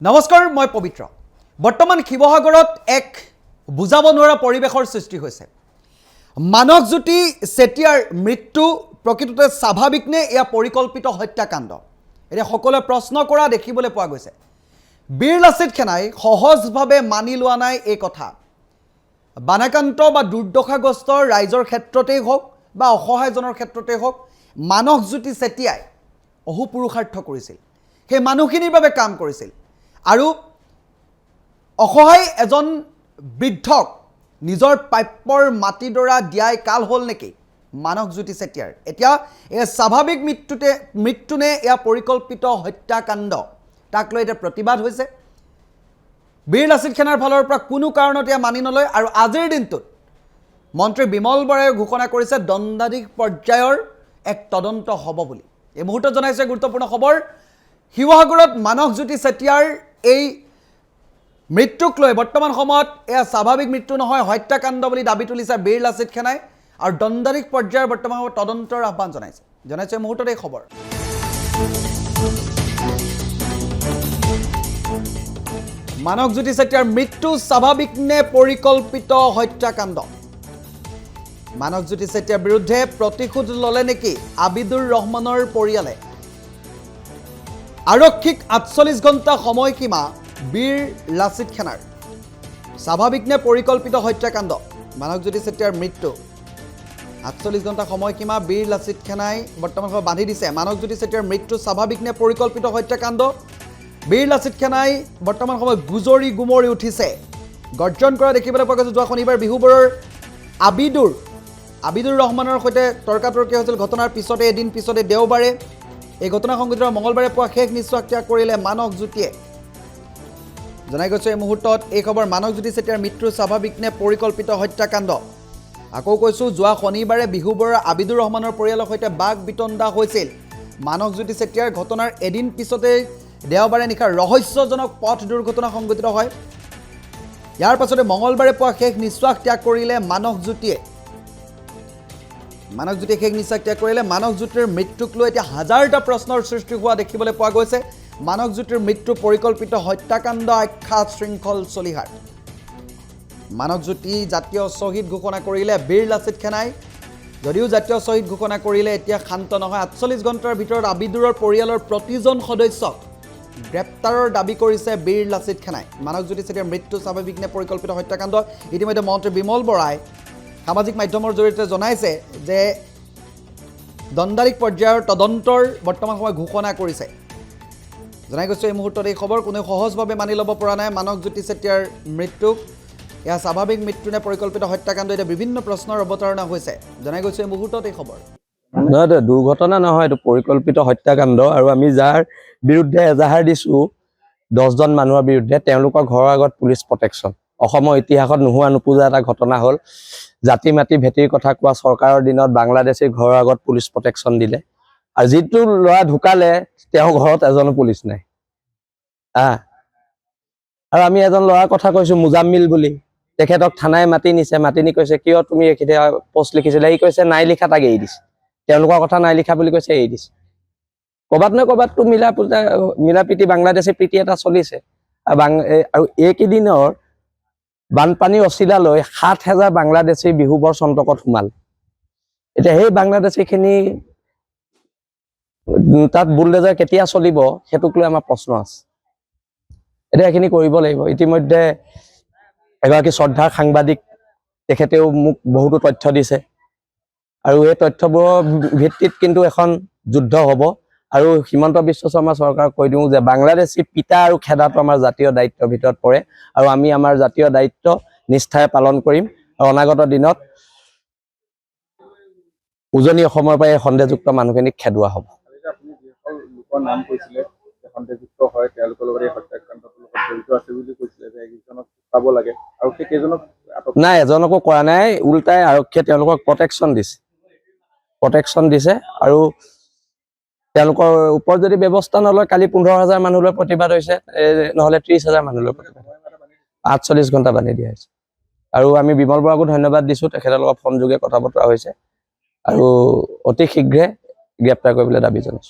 নমস্কাৰ মই পবিত্ৰ বৰ্তমান শিৱসাগৰত এক বুজাব নোৱাৰা পৰিৱেশৰ সৃষ্টি হৈছে মানৱজ্যোতি চেতিয়াৰ মৃত্যু প্ৰকৃততে স্বাভাৱিক নে এয়া পৰিকল্পিত হত্যাকাণ্ড এনে সকলোৱে প্ৰশ্ন কৰা দেখিবলৈ পোৱা গৈছে বীৰ লাচিত সেনাই সহজভাৱে মানি লোৱা নাই এই কথা বানাকান্ত বা দুৰ্দশাগ্ৰস্ত ৰাইজৰ ক্ষেত্ৰতেই হওক বা অসহায়জনৰ ক্ষেত্ৰতেই হওক মানৱজ্যোতি চেতিয়াই অহুপুৰুষাৰ্থ কৰিছিল সেই মানুহখিনিৰ বাবে কাম কৰিছিল আৰু অসহায় এজন বৃদ্ধক নিজৰ প্ৰাপ্যৰ মাটিডৰা দিয়াই কাল হ'ল নেকি মানৱজ্যোতি চেতিয়াৰ এতিয়া এই স্বাভাৱিক মৃত্যুনে এয়া পৰিকল্পিত হত্যাকাণ্ড তাক লৈ এটা প্ৰতিবাদ হৈছে বীৰ লাচিত সেনাৰ ফালৰ পৰা কোনো কাৰণতে মানি নলয় আৰু আজিৰ দিনটোত মন্ত্ৰী বিমল বৰাই ঘোষণা কৰিছে দণ্ডাধীশ পৰ্যায়ৰ এক তদন্ত হ'ব বুলি এই মুহূৰ্তত জনাইছে গুৰুত্বপূৰ্ণ খবৰ শিৱসাগৰত মানৱজ্যোতি চেতিয়াৰ এই মৃত্যুক লৈ বৰ্তমান সময়ত এয়া স্বাভাৱিক মৃত্যু নহয় হত্যাকাণ্ড বুলি দাবী তুলিছে বীৰ লাচিত সেনাই আৰু দণ্ডাধীশ পৰ্যায়ৰ বৰ্তমান সময়ত তদন্তৰ আহ্বান জনাইছে মুহূৰ্তত এই খবৰ মানৱজ্যোতি চেতিয়াৰ মৃত্যু স্বাভাৱিক নে পৰিকল্পিত হত্যাকাণ্ড মানৱজ্যোতি চেতিয়াৰ বিৰুদ্ধে প্ৰতিশোধ ল'লে নেকি আবিদুৰ ৰহমানৰ পৰিয়ালে আৰক্ষীক ৪৮ ঘণ্টা সময়সীমা বীৰ লাচিত সেনাৰ স্বাভাৱিক নে পৰিকল্পিত হত্যাকাণ্ড মানৱজ্যোতি চেতিয়াৰ মৃত্যু ৪৮ ঘণ্টা সময়সীমা বীৰ লাচিত সেনাই বৰ্তমান সময় বান্ধি দিছে মানৱজ্যোতি চেতিয়াৰ মৃত্যু স্বাভাৱিক নে পৰিকল্পিত হত্যাকাণ্ড বীৰ লাচিত সেনাই বৰ্তমান সময়ত গুমৰি উঠিছে গৰ্জন কৰা দেখিবলৈ পোৱা গৈছে যোৱা শনিবাৰ বিহুবৰৰ আবিদুৰ ৰহমানৰ সৈতে তৰ্কাতৰ্কি হৈছিল ঘটনাৰ পিছতে এদিন পিছতে দেওবাৰে এই ঘটনা সংঘটিত মঙলবাৰে পুৱা শেষ নিশ্বাস ত্যাগ কৰিলে মানৱজ্যোতিয়ে জনাই গৈছে এই মুহূৰ্তত এই খবৰ মানৱজ্যোতি চেতিয়াৰ মৃত্যু স্বাভাৱিক নে পৰিকল্পিত হত্যাকাণ্ড আকৌ কৈছোঁ যোৱা শনিবাৰে বিহুবৰৰ আবিদুৰ ৰহমানৰ পৰিয়ালৰ সৈতে বাক বিতণ্ডা হৈছিল মানৱজ্যোতি চেতিয়াৰ ঘটনাৰ এদিন পিছতে দেওবাৰে নিশা ৰহস্যজনক পথ দুৰ্ঘটনা সংঘটিত হয় ইয়াৰ পাছতে মঙলবাৰে পুৱা শেষ নিশ্বাস ত্যাগ কৰিলে মানৱজ্যোতিয়ে শেষ নিশ্বাস ত্যাগ কৰিলে মানৱজ্যোতিৰ মৃত্যুক লৈ এতিয়া হাজাৰটা প্ৰশ্নৰ সৃষ্টি হোৱা দেখিবলৈ পোৱা গৈছে মানৱজ্যোতিৰ মৃত্যু পৰিকল্পিত হত্যাকাণ্ড আখ্যা শৃংখল চলিহাৰ মানৱজ্যোতি জাতীয় শ্বহীদ ঘোষণা কৰিলে বীৰ লাচিত সেনাই যদিও জাতীয় শ্বহীদ ঘোষণা কৰিলে এতিয়া শান্ত নহয় ৪৮ ঘণ্টাৰ ভিতৰত আবিদুৰৰ পৰিয়ালৰ প্ৰতিজন সদস্যক গ্ৰেপ্তাৰৰ দাবী কৰিছে বীৰ লাচিত সেনাই মানৱজ্যোতি চেতিয়াৰ মৃত্যু স্বাভাৱিক নে পৰিকল্পিত হত্যাকাণ্ড ইতিমধ্যে মন্ত্ৰী বিমল বৰাই সামাজিক মাধ্যমৰ জৰিয়তে জনাইছে যে দণ্ডাধীশ পৰ্যায়ৰ তদন্তৰ বৰ্তমান সময় ঘোষণা কৰিছে জনাই গৈছে এই মুহূৰ্তত এই খবৰ কোনেও সহজভাৱে মানি ল'ব পৰা নাই মানৱজ্যোতি চেতিয়াৰ মৃত্যুক এয়া স্বাভাৱিক মৃত্যু নে পৰিকল্পিত হত্যাকাণ্ড এতিয়া বিভিন্ন প্ৰশ্নৰ অৱতাৰণা হৈছে জনাই গৈছে এই মুহূৰ্তত এই খবৰ নহয় দুৰ্ঘটনা নহয় এইটো পৰিকল্পিত হত্যাকাণ্ড আৰু আমি যাৰ বিৰুদ্ধে এজাহাৰ দিছোঁ 10জন মানুহৰ বিৰুদ্ধে তেওঁলোকৰ ঘৰৰ আগত পুলিচ প্ৰটেকশ্যন অসমৰ ইতিহাসত নোহোৱা নোপোজা এটা ঘটনা হ'ল জাতি মাটি ভেটিৰ কথা কোৱা চৰকাৰৰ দিনত বাংলাদেশীৰ ঘৰৰ আগত পুলিচ প্ৰটেকশ্যন দিলে আৰু যিটো ল'ৰা ঢুকালে তেওঁৰ ঘৰত এজনো পুলিচ নাই আৰু আমি এজন ল'ৰাৰ কথা কৈছোঁ মুজাম্মিল বুলি তেখেতক থানাই মাতি নি কৈছে কিয় তুমি এইখিনি পোষ্ট লিখিছিলা সি কৈছে নাই লিখা তাক এৰি দিছে তেওঁলোকৰ কথা নাই লিখা বুলি কৈছে এৰি দিছে ক'ৰবাত নহয় ক'ৰবাততো মিলা প্ৰীতি বাংলাদেশী প্ৰীতি এটা চলিছে আৰু এইকেইদিনৰ বানপানীৰ অচিলালৈ ৭,০০০ বাংলাদেশী বিহুবৰ চন্তকত সোমাল এতিয়া সেই বাংলাদেশীখিনি তাত বুলডেজাৰ কেতিয়া চলিব সেইটোক লৈ আমাৰ প্ৰশ্ন আছে এতিয়া এইখিনি কৰিব লাগিব ইতিমধ্যে এগৰাকী শ্ৰদ্ধাৰ সাংবাদিক তেখেতেও মোক বহুতো তথ্য দিছে আৰু এই তথ্যবোৰৰ ভিত্তিত কিন্তু এখন যুদ্ধ হ'ব আৰু হিমন্ত বিশ্ব শৰ্মা চৰকাৰক কৈ দিওঁ যে বাংলাদেশী পিতা আৰু খেদাটো আমাৰ জাতীয় দায়িত্বৰ ভিতৰত পৰে আৰু আমি আমাৰ জাতীয় দায়িত্ব নিষ্ঠাৰে পালন কৰিম আৰু অনাগত দিনত উজনি অসমৰ পৰা এই সন্দেহযুক্ত মানুহখিনিক খেদোৱা হ'ব নাই এজনকো কৰা নাই উল্টাই আৰক্ষীয়ে তেওঁলোকক প্ৰটেকশ্যন দিছে আৰু তেওঁলোকৰ ওপৰত যদি ব্যৱস্থা নলয় কালি ১৫,০০০ মানুহলৈ প্ৰতিবাদ হৈছে নহ'লে ৩০,০০০ মানুহলৈ প্ৰতিবাদ ৪৮ ঘণ্টা বান্ধি দিয়া হৈছে আৰু আমি বিমল বৰাকো ধন্যবাদ দিছোঁ তেখেতৰ লগত ফোনযোগে কথা বতৰা হৈছে আৰু অতি শীঘ্ৰে গ্ৰেপ্তাৰ কৰিবলৈ দাবী জনাইছোঁ